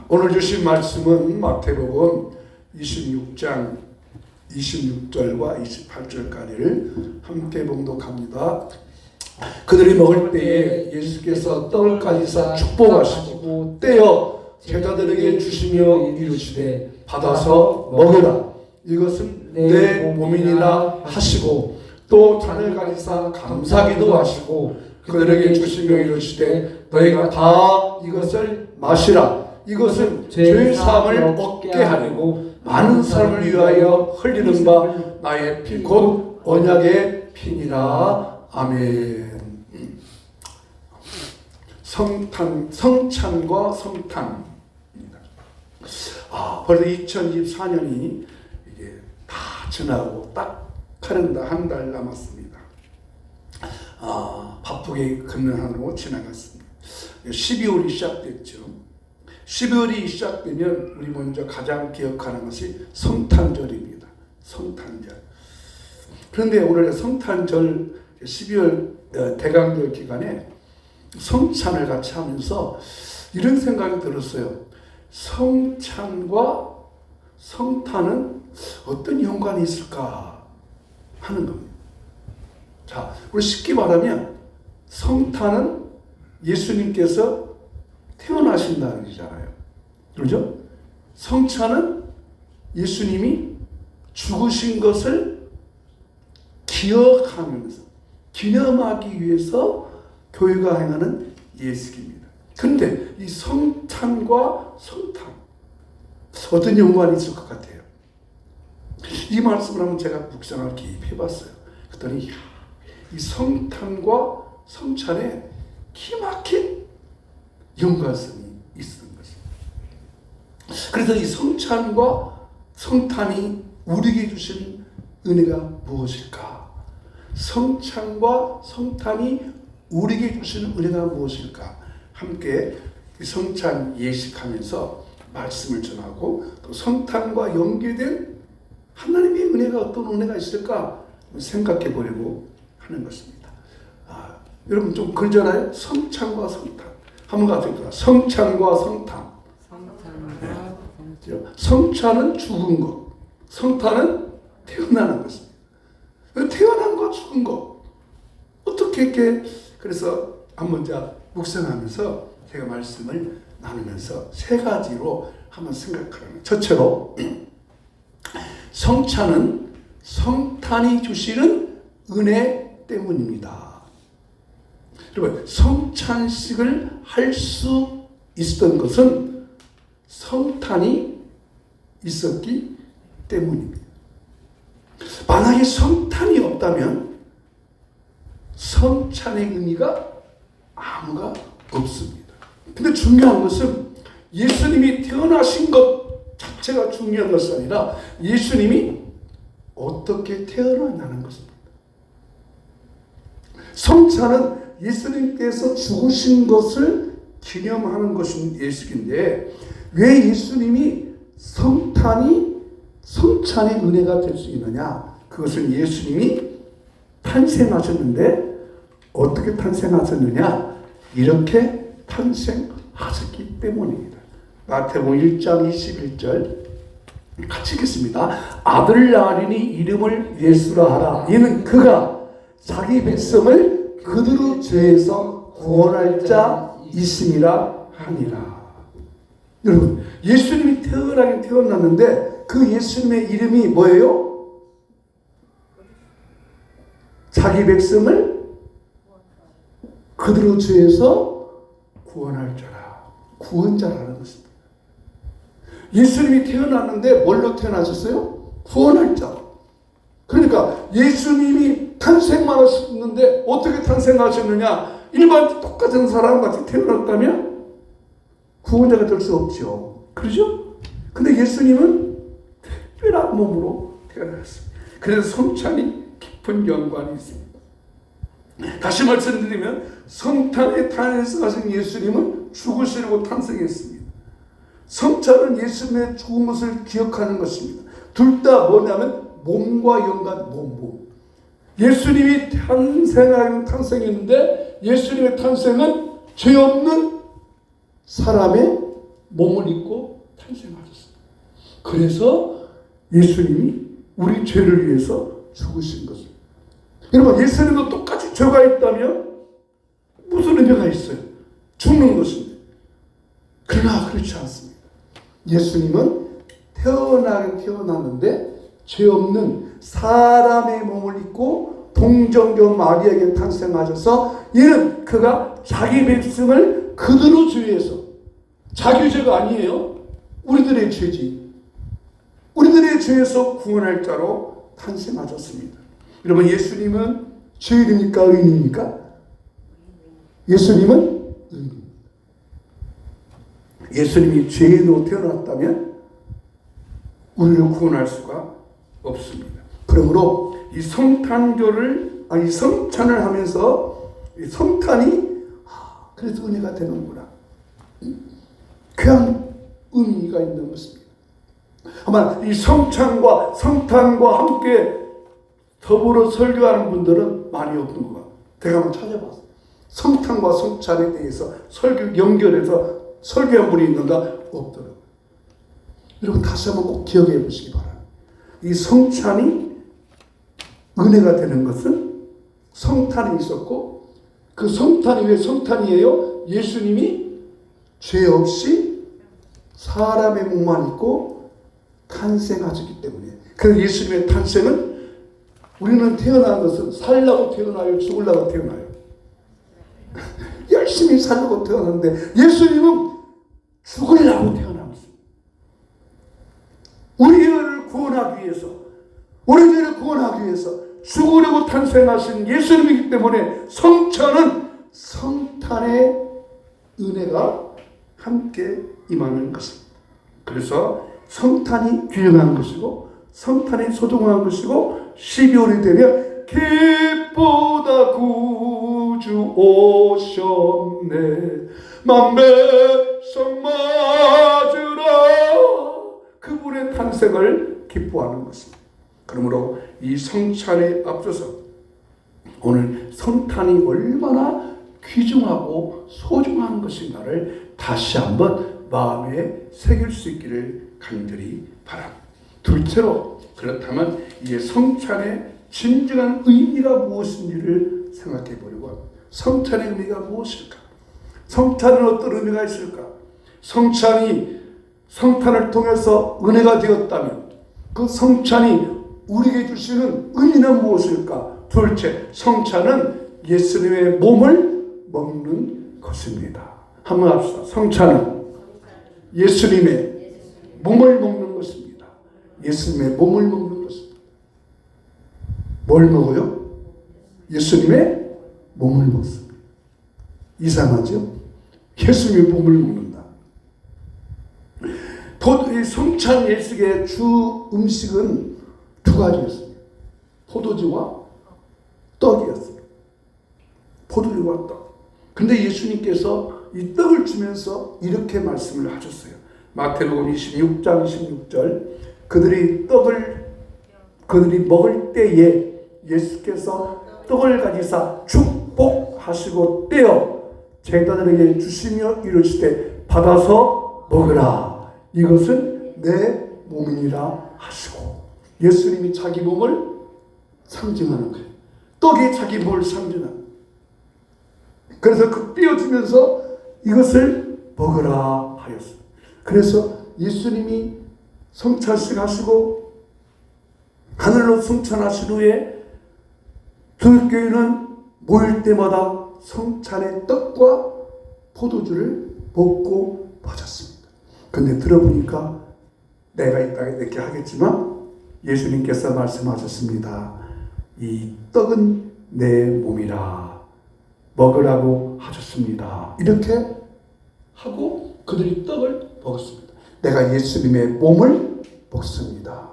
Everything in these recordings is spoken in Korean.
오늘 주신 말씀은 마태복음 26장 26절과 28절까지를 함께 봉독합니다. 그들이 먹을 때에 예수께서 떡을 가지사 축복하시고 떼어 제자들에게 주시며 이르시되 받아서 먹으라. 이것은 내 몸이니라 하시고 또 잔을 가지사 감사기도 하시고 그들에게 주시며 이르시되 너희가 다 이것을 마시라. 이것은 죄 사함을 얻게 하려고 많은 사람을 위하여 흘리는 바 나의 피 곧 언약의 피니라. 아멘. 성찬과 성탄입니다. 벌써 2024년이 이게 다 지나고 딱 한 달 남았습니다. 바쁘게 걷는 한으로 지나갔습니다. 12월이 시작됐죠. 12월이 시작되면 우리 먼저 가장 기억하는 것이 성탄절입니다. 성탄절. 그런데 오늘 성탄절 12월 대강절 기간에 성찬을 같이 하면서 이런 생각이 들었어요. 성찬과 성탄은 어떤 연관이 있을까 하는 겁니다. 자, 우리 쉽게 말하면 성탄은 예수님께서 태어나신다는 얘기잖아요. 그렇죠? 성찬은 예수님이 죽으신 것을 기억하면서 기념하기 위해서 교회가 행하는 예식입니다. 그런데 이 성찬과 성탄 어떤 연관이 있을 것 같아요? 이 말씀을 한번 제가 묵상을 깊이 해봤어요. 그랬더니 이 성탄과 성찬에 기막힌 연관성이 있는 것입니다. 그래서 이 성찬과 성탄이 우리에게 주신 은혜가 무엇일까? 성찬과 성탄이 우리에게 주시는 은혜가 무엇일까? 함께 성찬 예식하면서 말씀을 전하고 또 성탄과 연계된 하나님의 은혜가 어떤 은혜가 있을까 생각해 보려고 하는 것입니다. 여러분 좀 그러잖아요. 성찬과 성탄. 한번 같이 해보자. 성찬과 성탄. 성찬은 죽은 것. 성탄은 태어나는 것입니다. 태어난 것, 죽은 것. 어떻게 이렇게 그래서 한번 묵상하면서 제가 말씀을 나누면서 세 가지로 한번 생각하는. 첫째로 성찬은 성탄이 주시는 은혜 때문입니다. 여러분, 성찬식을 할 수 있었던 것은 성탄이 있었기 때문입니다. 만약에 성탄이 없다면 성찬의 의미가 아무가 없습니다. 근데 중요한 것은 예수님이 태어나신 것 자체가 중요한 것이 아니라 예수님이 어떻게 태어났냐는 것입니다. 성찬은 예수님께서 죽으신 것을 기념하는 것은 예식인데 왜 예수님이 성찬의 은혜가 될 수 있느냐? 그것은 예수님이 탄생하셨는데 어떻게 탄생하셨느냐? 이렇게 탄생하셨기 때문입니다. 마태복음 1장 21절 같이 읽겠습니다. 아들 낳으리니 이름을 예수라 하라. 이는 그가 자기 백성을 그들의 죄에서 구원할 자이심이라 하니라. 여러분, 예수님이 태어나긴 태어났는데 그 예수님의 이름이 뭐예요? 자기 백성을 그들의 죄에서 구원할 자라. 구원자라는 것입니다. 예수님이 태어났는데 뭘로 태어나셨어요? 구원할 자. 그러니까 예수님이 탄생만 하셨는데 어떻게 탄생하셨느냐? 일반 똑같은 사람같이 태어났다면 구원자가 될 수 없죠. 그렇죠? 근데 예수님은 특별한 몸으로 태어났습니다. 그래서 성찬이 깊은 연관이 있습니다. 다시 말씀드리면 성탄에 탄생하신 예수님은 죽으시려고 탄생했습니다. 성찬은 예수님의 죽은 것을 기억하는 것입니다. 둘 다 뭐냐면 몸과 연관, 몸. 예수님이 탄생했는데 예수님의 탄생은 죄 없는 사람의 몸을 입고 탄생하셨습니다. 그래서 예수님이 우리 죄를 위해서 죽으신 것입니다. 여러분, 예수님도 똑같이 죄가 있다면 무슨 의미가 있어요? 죽는 것입니다. 그러나 그렇지 않습니다. 예수님은 태어났는데 죄 없는 사람의 몸을 입고 동정녀 마리아에게 탄생하셔서 이는 그가 자기 백성을 그대로 죄에서, 자기 죄가 아니에요. 우리들의 죄지. 우리들의 죄에서 구원할 자로 탄생하셨습니다. 여러분, 예수님은 죄인입니까? 의인입니까? 예수님은 의인입니다. 예수님이 죄인으로 태어났다면 우리를 구원할 수가 없습니다. 그러므로 이 성탄절을, 이 성찬을 하면서 이 성탄이 그래서 은혜가 되는구나. 그냥 의미가 있는 것입니다. 아마 이 성찬과 성탄과 함께 더불어 설교하는 분들은 많이 없는 것 같아요. 제가 한번 찾아봤어요. 성탄과 성찬에 대해서 연결해서 설교한 분이 있는가? 없더라고요. 여러분, 다시 한번 꼭 기억해 보시기 바랍니다. 이 성찬이 은혜가 되는 것은 성탄이 있었고, 그 성탄이 왜 성탄이에요? 예수님이 죄 없이 사람의 몸만 입고 탄생하셨기 때문에. 그래서 예수님의 탄생은, 우리는 태어난 것은 살려고 태어나요? 죽으려고 태어나요? 열심히 살려고 태어났는데 예수님은 죽으려고 태어났습니다. 우리를 구원하기 위해서, 우리 죄를 구원하기 위해서 죽으려고 탄생하신 예수님이기 때문에 성찬은 성탄의 은혜가 함께 임하는 것입니다. 그래서 성탄이 귀중한 것이고 성탄이 소중한 것이고 12월이 되면 기쁘다 구주 오셨네 만배성 맞으라, 그분의 탄생을 기뻐하는 것입니다. 그러므로 이 성찬에 앞서서 오늘 성탄이 얼마나 귀중하고 소중한 것인가를 다시 한번 마음에 새길 수 있기를 간절히 바랍니다. 둘째로, 그렇다면 이제 성찬의 진정한 의미가 무엇인지를 생각해 보려고 합니다. 성찬의 의미가 무엇일까? 성찬은 어떤 의미가 있을까? 성탄을 통해서 은혜가 되었다면 그 성찬이 우리에게 주시는 의미는 무엇일까? 둘째, 성찬은 예수님의 몸을 먹는 것입니다. 한번 합시다. 성찬은 예수님의 몸을 먹는 것입니다. 예수님의 몸을 먹는 것입니다. 뭘 먹어요? 예수님의 몸을 먹습니다. 이상하죠? 예수님의 몸을 먹는다. 성찬 예식의 주 음식은 두 가지였습니다. 포도주와 떡이었습니다. 포도주와 떡. 근데 예수님께서 이 떡을 주면서 이렇게 말씀을 하셨어요. 마태복음 26장 26절, 그들이 먹을 때에 예수께서 떡을 가지사 축복하시고 떼어 제자들에게 주시며 이르시되 받아서 먹으라, 이것은 내 몸이니라 하시고, 예수님이 자기 몸을 상징하는 거예요. 떡이 자기 몸을 상징하는 거예요. 그래서 그 띄워주면서 이것을 먹으라 하였어요. 그래서 예수님이 성찬식 하시고 하늘로 승천하신 후에 교회는 모일 때마다 성찬의 떡과 포도주를 먹고 마셨습니다. 근데 들어보니까 내가 이렇게 하겠지만 예수님께서 말씀하셨습니다. 이 떡은 내 몸이라 먹으라고 하셨습니다. 이렇게 하고 그들이 떡을 먹었습니다. 내가 예수님의 몸을 먹습니다.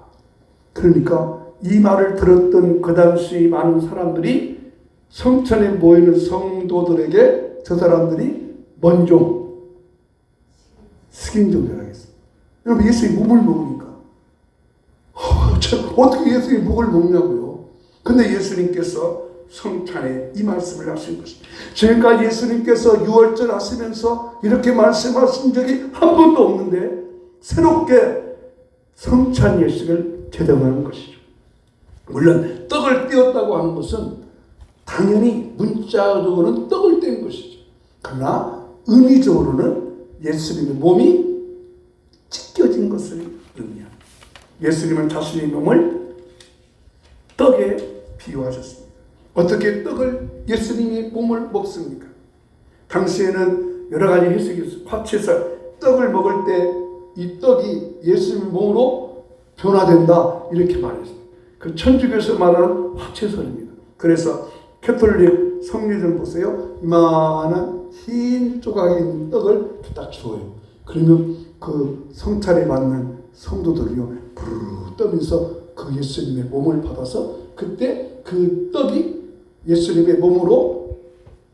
그러니까 이 말을 들었던 그 당시 많은 사람들이 성찬에 모이는 성도들에게 저 사람들이 먼저 식인종을 하겠습니다. 여러분, 예수의 몸을 먹으니까 어떻게 예수의 목을 먹냐고요. 근데 예수님께서 성찬에 이 말씀을 하신 것입니다. 지금까지 예수님께서 유월절 하시면서 이렇게 말씀하신 적이 한 번도 없는데 새롭게 성찬 예식을 제정하는 것이죠. 물론 떡을 떼었다고 하는 것은 당연히 문자적으로는 떡을 뗀 것이죠. 그러나 의미적으로는 예수님의 몸이 찢겨진 것을 의미합니다. 예수님은 자신의 몸을 떡에 비유하셨습니다. 어떻게 떡을 예수님이 몸을 먹습니까? 당시에는 여러 가지 해석이 있어요. 화채에서 떡을 먹을 때 이 떡이 예수님의 몸으로 변화된다 이렇게 말했어요. 그 천주교에서 말하는 화채설입니다. 그래서 캐톨릭 성리들 보세요. 이만한 흰 조각이 있는 떡을 딱 주어요. 그러면 그 성찬에 맞는 성도들이요 부르르 떠면서 그 예수님의 몸을 받아서 그때 그 떡이 예수님의 몸으로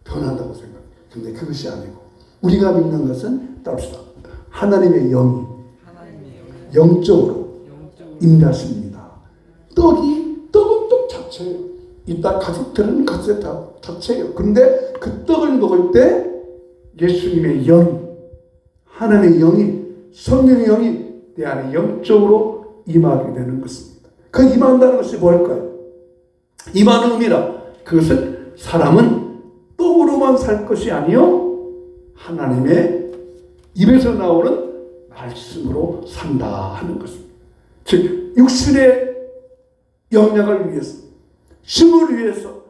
변한다고 생각해요. 근데 그것이 아니고 우리가 믿는 것은 따릅시다. 하나님의 영이 영적으로 임하십니다. 떡은 떡 자체예요. 이따 가족들은 가족 자체예요. 그런데 그 떡을 먹을 때 예수님의 영, 하나님의 영이, 성령의 영이 내 안에 영적으로 임하게 되는 것입니다. 그 임한다는 것이 뭘까요? 임하는 의미라. 그것은 사람은 떡으로만 살 것이 아니요 하나님의 입에서 나오는 말씀으로 산다 하는 것입니다. 즉 육신의 영양을 위해서, 힘을 위해서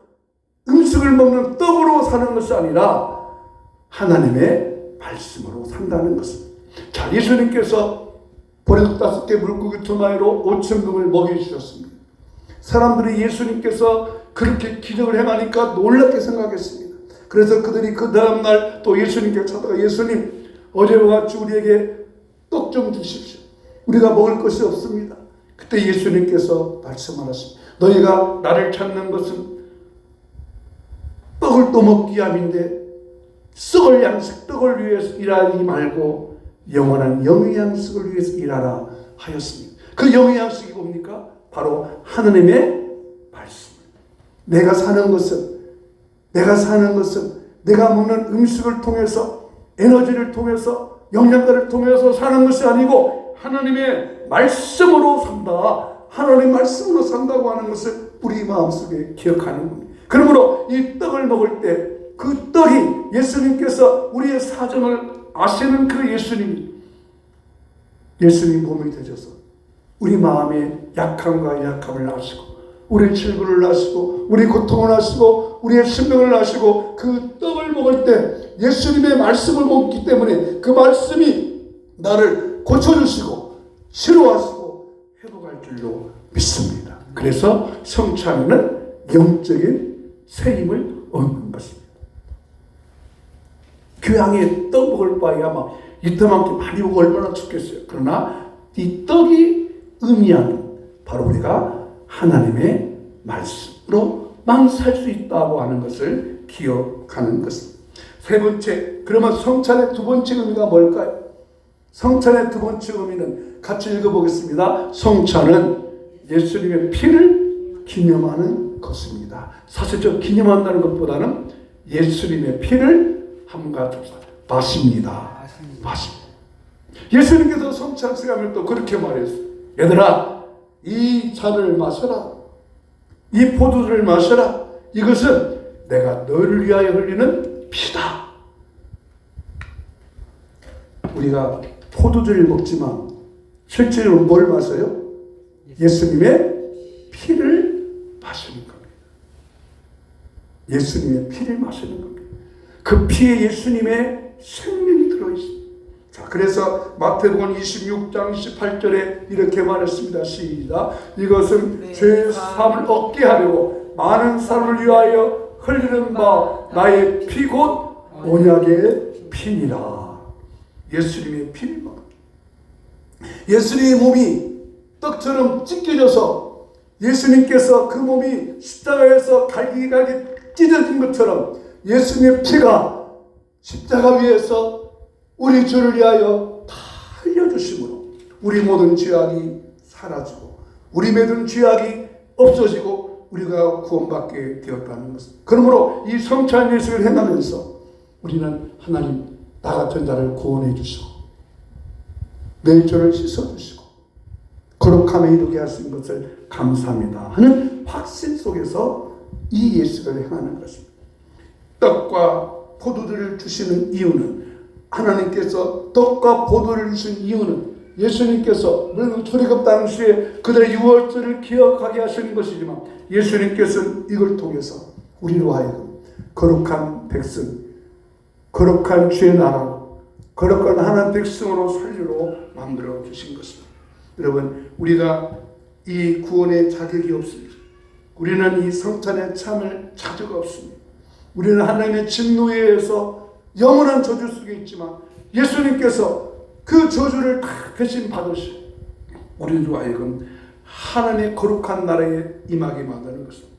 음식을 먹는 떡으로 사는 것이 아니라 하나님의 말씀으로 산다는 것입니다. 자, 예수님께서 보리떡 5개 물고기 2마리로 5,000명을 먹여주셨습니다. 사람들이 예수님께서 그렇게 기적을 행하니까 놀랍게 생각했습니다. 그래서 그들이 그 다음날 또 예수님께 찾아가 예수님 어제와 같이 우리에게 떡 좀 주십시오. 우리가 먹을 것이 없습니다. 그때 예수님께서 말씀하셨습니다. 너희가 나를 찾는 것은 떡을 또 먹기 위함인데 썩을 양식 떡을 위해서 일하지 말고 영원한 영의 양식을 위해서 일하라 하였습니다. 그 영의 양식이 뭡니까? 바로 하나님의 말씀. 내가 사는 것은 내가 먹는 음식을 통해서 에너지를 통해서 영양가를 통해서 사는 것이 아니고 하나님의 말씀으로 산다. 하나님의 말씀으로 산다고 하는 것을 우리 마음속에 기억하는 겁니다. 그러므로 이 떡을 먹을 때 그 떡이 예수님께서 우리의 사정을 아시는 그 예수님 몸이 되셔서 우리 마음의 약함과 약함을 아시고 우리의 질문을 아시고 우리 고통을 아시고 우리의 생명을 아시고 그 떡을 먹을 때 예수님의 말씀을 먹기 때문에 그 말씀이 나를 고쳐주시고 치료하시고 회복할 줄로 믿습니다. 그래서 성찬에는 영적인 새 힘을 얻는 것입니다. 교양에 떡 먹을 바에 아마 이때만큼 많이 먹고 얼마나 좋겠어요. 그러나 이 떡이 의미하는 바로 우리가 하나님의 말씀으로만 살 수 있다고 하는 것을 기억하는 것입니다. 세 번째, 그러면 성찬의 두 번째 의미가 뭘까요? 성찬의 두 번째 의미는 같이 읽어보겠습니다. 성찬은 예수님의 피를 기념하는 것입니다. 사실 저 기념한다는 것보다는 예수님의 피를 함과 마십니다. 예수님께서 성찬 시간을 또 그렇게 말했어요. 얘들아, 이 잔을 마셔라. 이 포도주를 마셔라. 이것은 내가 너를 위하여 흘리는 피다. 우리가 포도주를 먹지만 실제로 뭘 마셔요? 예수님의 피를 마시는 겁니다. 예수님의 피를 마시는 겁니다. 그 피에 예수님의 생명이 들어있습니다. 자, 그래서 마태복음 26장 18절에 이렇게 말했습니다. 시작. 이것은 죄 사함을 얻게 하려고 많은 사람을 위하여 흘리는 바 나의 피 곧 언약의 피니라. 예수님의 피를 먹. 예수님의 몸이 떡처럼 찢겨져서 예수님께서 그 몸이 십자가에서 갈기갈기 찢어진 것처럼 예수님의 피가 십자가 위에서 우리 죄를 위하여 다 흘려주심으로 우리 모든 죄악이 사라지고 우리 모든 죄악이 없어지고 우리가 구원받게 되었다는 것은, 그러므로 이 성찬 예식을 행하면서 우리는 하나님 나 같은 자를 구원해 주시고 내 죄를 씻어주시고 거룩함에 이르게 하신 것을 감사합니다 하는 확신 속에서 이 예식을 행하는 것입니다. 떡과 포도주를 주시는 이유는, 하나님께서 떡과 포도를 주신 이유는 예수님께서, 물론 초대급 당시에 그들의 유월절을 기억하게 하시는 것이지만 예수님께서는 이걸 통해서 우리로 하여금 거룩한 백성, 거룩한 주의 나라로, 거룩한 하나님 백성으로 살리로 만들어 주신 것입니다. 여러분, 우리가 이 구원의 자격이 없습니다. 우리는 이 성찬에 참을 자격 없습니다. 우리는 하나님의 진노에 의해서 영원한 저주 속에 있지만 예수님께서 그 저주를 다 대신 받으시고 우리로 하여금 하나님의 거룩한 나라에 임하게 만드는 것입니다.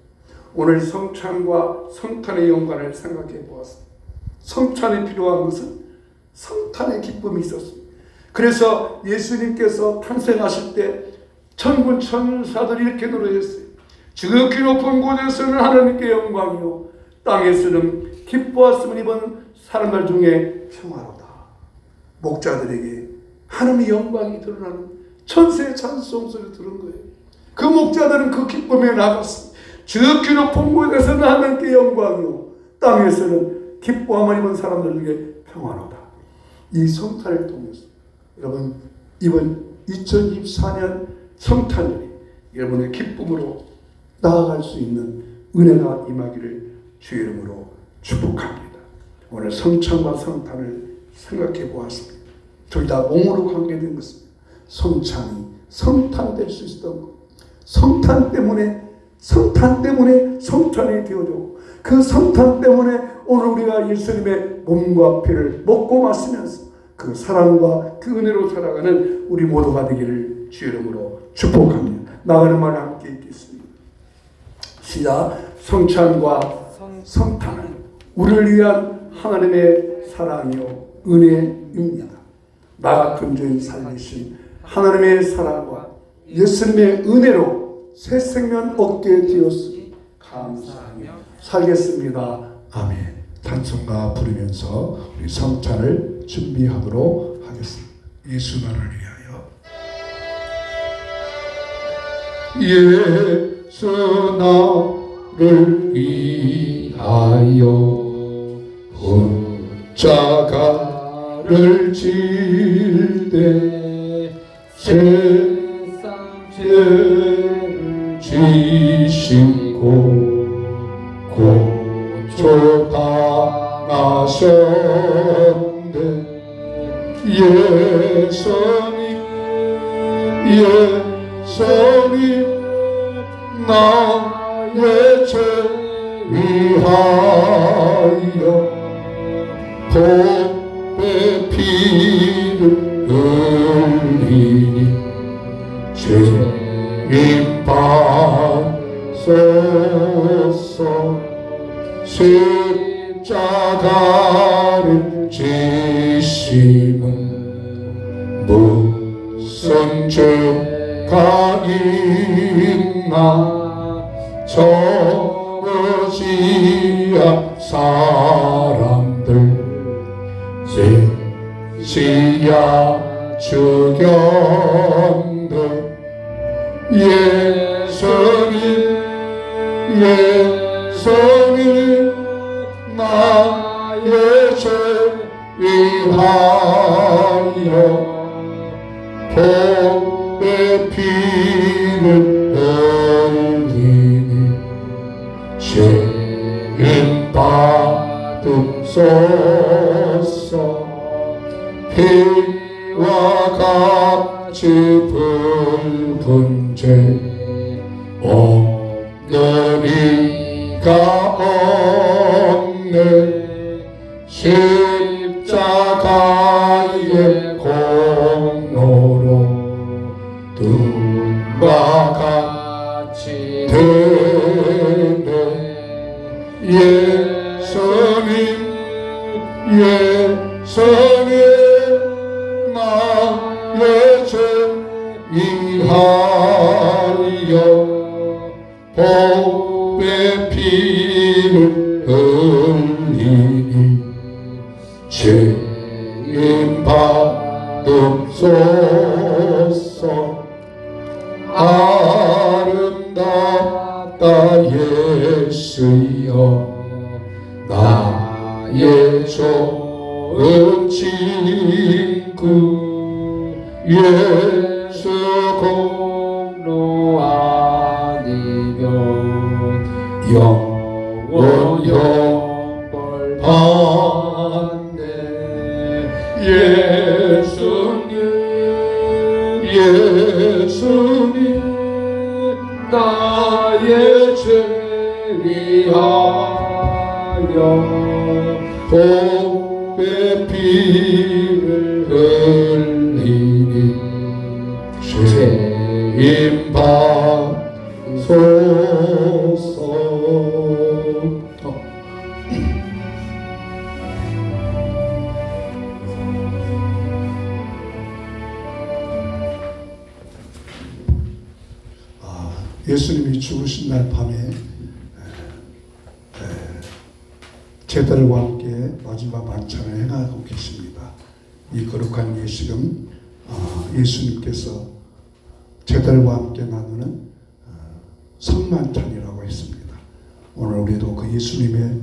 오늘 성찬과 성탄의 연관을 생각해 보았습니다. 성찬이 필요한 것은 성탄의 기쁨이 있었습니다. 그래서 예수님께서 탄생하실 때 천군 천사들이 이렇게 노래했어요. 지극히 높은 곳에서는 하나님께 영광이요 땅에서는 기뻐하심을 입은 사람들 중에 평화로다. 목자들에게 하나님의 영광이 드러나는 천세의 찬송소리를 들은 거예요. 그 목자들은 그 기쁨에 나갔습니다. 지극히 높은 곳에서는 하나님께 영광이요 땅에서는 기뻐함을 입은 사람들 중에 평화로다. 이 성탄을 통해서 여러분, 이번 2024년 성탄절이 여러분의 기쁨으로 나아갈 수 있는 은혜가 임하기를 주의 이름으로 축복합니다. 오늘 성찬과 성탄을 생각해 보았습니다. 둘 다 몸으로 관계된 것입니다. 성찬이 성탄될 수 있었던 것, 성탄 때문에 성탄이 되어졌고 그 성탄 때문에 오늘 우리가 예수님의 몸과 피를 먹고 마시면서 그 사랑과 그 은혜로 살아가는 우리 모두가 되기를 주의 이름으로 축복합니다. 나가는 말 함께 읽겠습니다. 시작. 성찬과 성탄은 우리를 위한 하나님의 사랑이요 은혜입니다. 나 같은 죄인 살리신 하나님의 사랑과 예수님의 은혜로 새 생명 얻게 되었으니 감사하며 살겠습니다. 아멘. 찬송가 부르면서 우리 성찬을 준비하도록 하겠습니다. 예수 나를 위하여, 예수 나를 위하여 십자가를 질 때 세상 죄를 지시고 고초 당하셨네. 예수님 나의 죄 위하여 복의 피를 흘리니 죄인 받소서. 십자가를 지심은 무슨 죄가 있나 저지야 사람들 메시아 주견들 예수님 나의 죄 위하여 복의 피를 흘리니 죄인 받음소서. 피와 같이 붉은 죄 없는 이가 없네. 십자가의 공로로 눈과 같이 되네. 예수님 나의 죄 위하여 주소서. 아름답다 예수여, 나의 좋은 친구. 예수 공로 아니면 영원 형벌 받네. 예수님 나의 죄 위하여 복배 피를 흘리니 죄인 받소서. 예수님이 죽으신 날 밤에 제자들과 함께 마지막 만찬을 행하고 계십니다. 이 거룩한 예식은 예수님께서 제자들과 함께 나누는 성만찬이라고 했습니다. 오늘 우리도 그 예수님의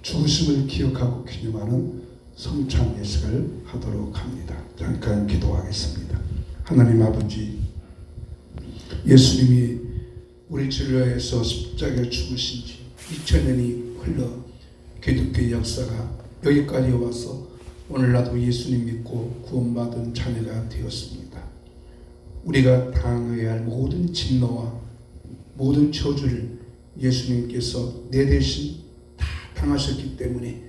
죽으심을 기억하고 기념하는 성찬 예식을 하도록 합니다. 잠깐 기도하겠습니다. 하나님 아버지, 예수님이 우리 진로에서 십자가에 죽으신 지 2000년이 흘러 기독교의 역사가 여기까지 와서 오늘 나도 예수님 믿고 구원받은 자녀가 되었습니다. 우리가 당해야 할 모든 진노와 모든 저주를 예수님께서 내 대신 다 당하셨기 때문에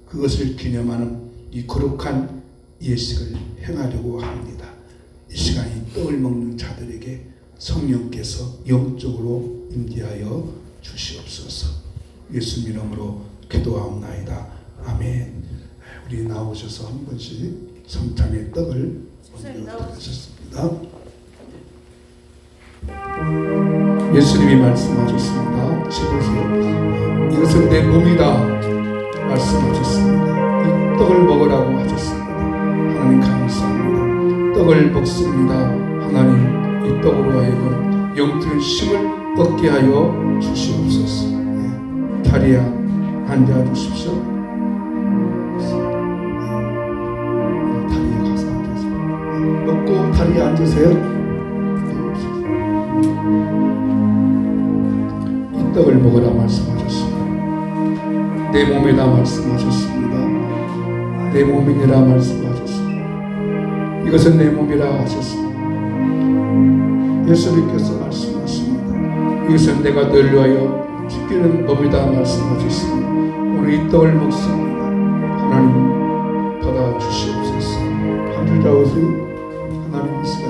그것을 기념하는 이 거룩한 예식을 행하려고 합니다. 이 시간 이 떡을 먹는 자들에게 성령께서 영적으로 임재하여 주시옵소서. 예수 이름으로 기도하옵나이다. 아멘. 우리 나오셔서 한 번씩 성찬의 떡을 드리셨습니다. 예수님이 말씀하셨습니다. 집으세요. 이것은 내 몸이다 말씀하셨습니다. 이 떡을 먹으라고 하셨습니다. 하나님 감사합니다. 떡을 먹습니다. 하나님 이 떡으로 하여금 영적인 힘을 얻게 하여 주시옵소서. 자리에 앉아 주십시오. 다리에 가서 앉으세요. 먹고 다리에 앉으세요. 이 떡을 먹으라 말씀하셨습니다. 내 몸이다 말씀하셨습니다. 내 몸이니라 말씀하셨습니다. 이것은 내 몸이라 하셨습니다. 예수님께서 말씀하십니다. 이것은 내가 널 위하여 지키는 법이다 말씀하셨습니다. 오늘 이 떡을 먹습니다. 하나님 받아주시옵소서. 한 주 잡으세요. 하나님 이 시간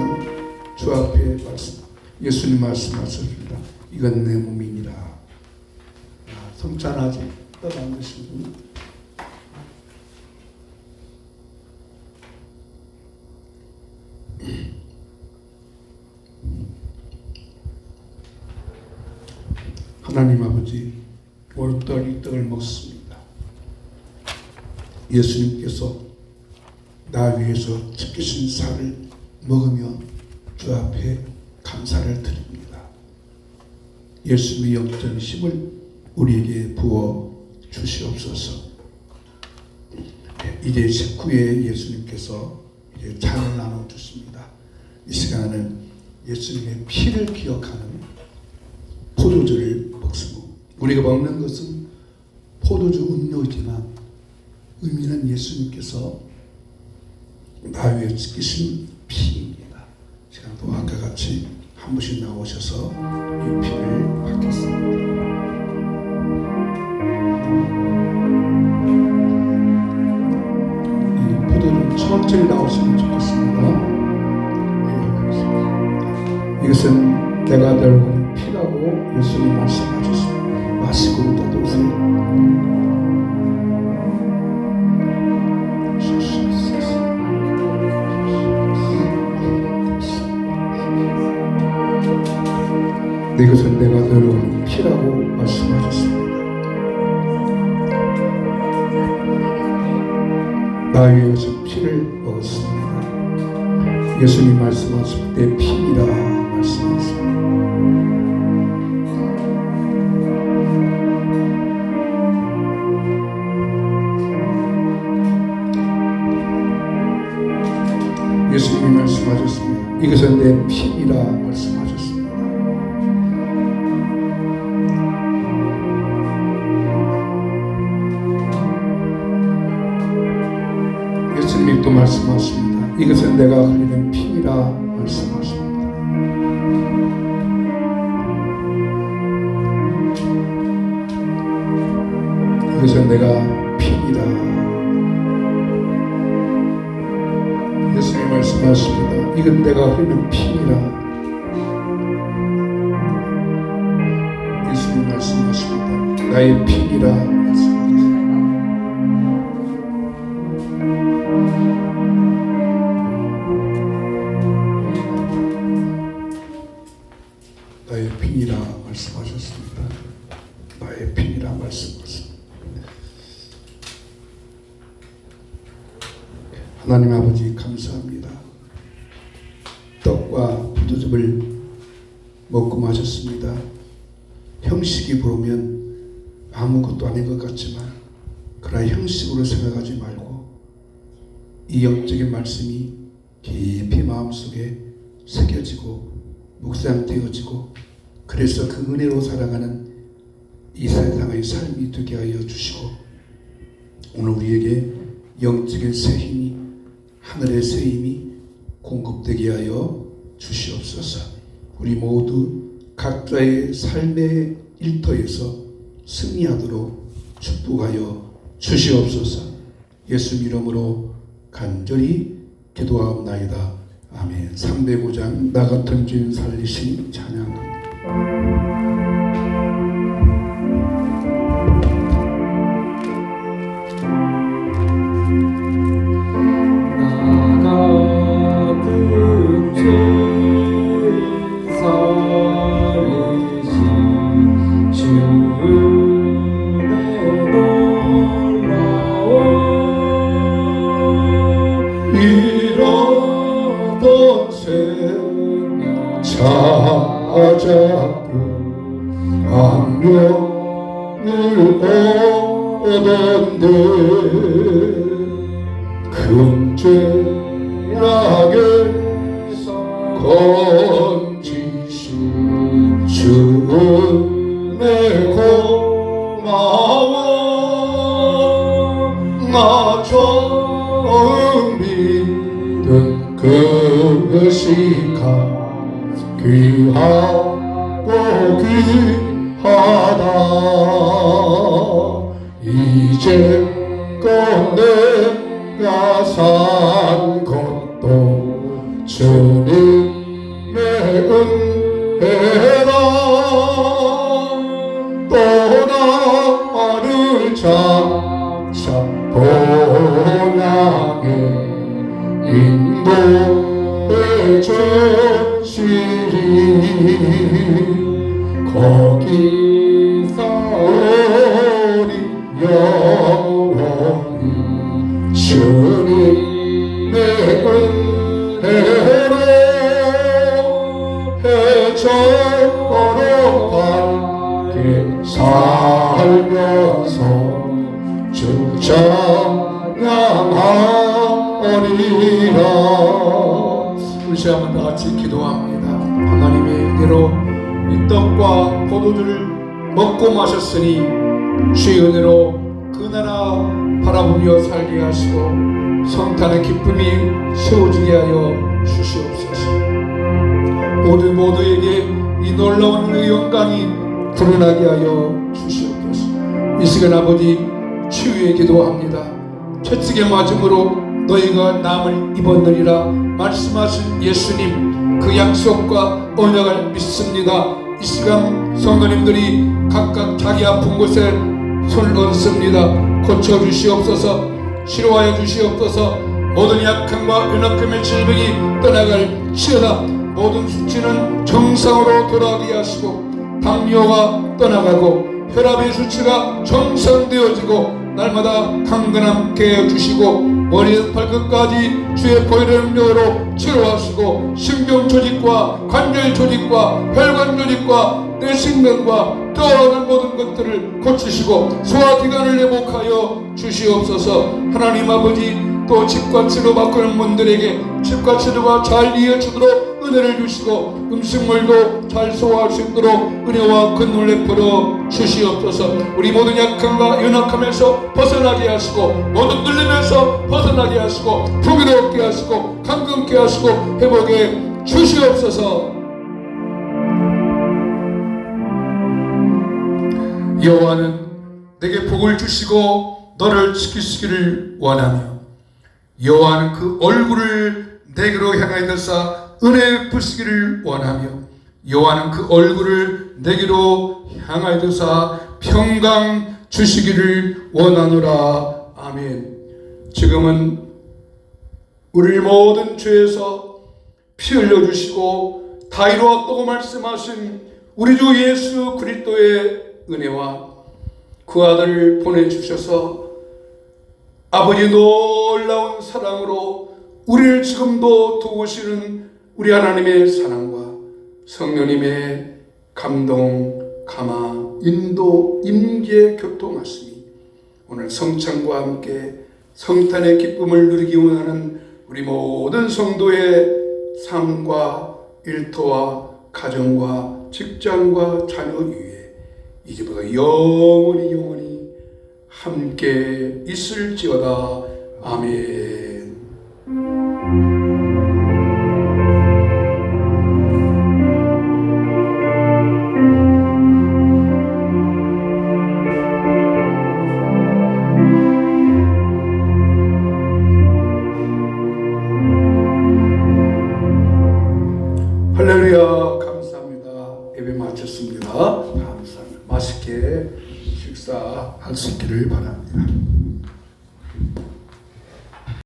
주 앞에 말씀, 예수님 말씀하셨습니다. 이건 내 몸이니라. 성찬하지 떡 안 드신 분. 하나님 아버지, 오늘 이 떡을 먹습니다. 예수님께서 나 위해서 지키신 살을 먹으며 주 앞에 감사를 드립니다. 예수님의 영적인 힘을 우리에게 부어 주시옵소서. 이제 식후에 예수님께서 이제 잔을 나눠 주십니다. 이 시간은 예수님의 피를 기억하는 포도주를 먹습니다. 우리가 먹는 것은 포도주 음료이지만 의미는 예수님께서 나 위에 지키신 피입니다. 시간도 아까 같이 한 분씩 나오셔서 이 피를 받겠습니다. 이 포도주 천천히 나오시면 좋겠습니다. 이것은 내가 들고 피라고 예수님 말씀하셨습니다. 마시고 떠드세요. 이것은 내가 들어온 피라고 말씀하셨습니다. 나 위에서 피를 먹었습니다. 예수님 말씀하실 때 피이라 말씀하십니다. 예수님이 말씀하셨습니다. 이것은 내 피이라 말씀하셨습니다. 예수님이 또 말씀하십니다. 이것은 내가 흘리는 피이라 말씀하십니다. 이것은 내가 피이라. 예수님 말씀하십니다. 이건 내가 흘리는 피이라. 예수님 말씀하십니다. 나의 피이라 말씀하십니다. 나의 피이라 말씀하셨습니다. 나의 피이라 말씀하셨습니다. 하나님 아버지 감사합니다. 떡과 포도즙을 먹고 마셨습니다. 형식이 보면 아무것도 아닌 것 같지만 그러나 형식으로 생각하지 말고 이 영적인 말씀이 깊이 마음속에 새겨지고 묵상되어지고 그래서 그 은혜로 살아가는 이 세상의 삶이 되게 하여 주시고 오늘 우리에게 영적인 새 힘이 하늘의 새 힘이 공급되게 하여 주시옵소서. 우리 모두 각자의 삶의 일터에서 승리하도록 축복하여 주시옵소서. 예수 이름으로 간절히 기도하옵나이다. 아멘. 305장 나 같은 주인 살리신 찬양합니다. 찾았고 악명을 얻었는데 큰 죄악에서 건지신 주는 내 고마워. 나 처음 믿은 그것이 귀하고 귀하다. 이제껏 내가 산 것도 주님의 은혜라. 또 나를 장차 본향에 인도해 주시리. 거기서 우리 영원히 주님의 은혜로 해처럼 밝게 살면서 주 찬양하리라. 우리 시간 한번 다 같이 기도합니다. 하나님의 은혜로 이 떡과 포도주를 먹고 마셨으니 주의 은혜로 그 나라 바라보며 살게 하시고 성탄의 기쁨이 세워지게 하여 주시옵소서. 모두에게 이 놀라운 은혜의 영광이 드러나게 하여 주시옵소서. 이 시간 아버지 치유에 기도합니다. 채찍에 맞음으로 너희가 남을 입었느니라 말씀하신 예수님 그 약속과 언약을 믿습니다. 이 시간 성도님들이 각각 자기 아픈 곳에 손을 얹습니다. 고쳐주시옵소서. 치료하여 주시옵소서. 모든 약함과 연약함의 질병이 떠나갈 치어다. 모든 수치는 정상으로 돌아가게 하시고 당뇨가 떠나가고 혈압의 수치가 정상되어지고 날마다 강건함게 해주시고 머리에서 발끝까지 주의 보혈의 능력으로 치료하시고 신경 조직과 관절 조직과 혈관 조직과 내 생명과 떠오르는 모든 것들을 고치시고 소화기관을 회복하여 주시옵소서. 하나님 아버지, 또 치과 치료 받고 있는 분들에게 치과 치료가 잘 이어지도록 은혜를 주시고 음식물도 잘 소화할 수 있도록 은혜와 근원을 베풀어 주시옵소서. 우리 모든 약함과 연약함에서 벗어나게 하시고 모든 눌림에서 벗어나게 하시고 풍요롭게 하시고 강건케 하시고 회복해 주시옵소서. 여호와는 내게 복을 주시고 너를 지키시기를 원하며 여호와는 그 얼굴을 내게로 향하여 드사 은혜 베푸시기를 원하며 여호와는 그 얼굴을 내게로 향하여 드사 평강 주시기를 원하노라. 아멘. 지금은 우리 모든 죄에서 피 흘려주시고 다 이루었다고 말씀하신 우리 주 예수 그리스도의 은혜와 그 아들을 보내주셔서 아버지 놀라운 사랑으로 우리를 지금도 도우시는 우리 하나님의 사랑과 성령님의 감동, 감화, 인도, 임재, 교통하심이 오늘 성찬과 함께 성탄의 기쁨을 누리기 원하는 우리 모든 성도의 삶과 일터와 가정과 직장과 자녀 위에 이제부터 영원히 함께 있을지어다. 아멘. 할렐루야. 감사합니다. 예배 마쳤습니다. 감사합니다. 맛있게 식사할 수 있기를 바랍니다.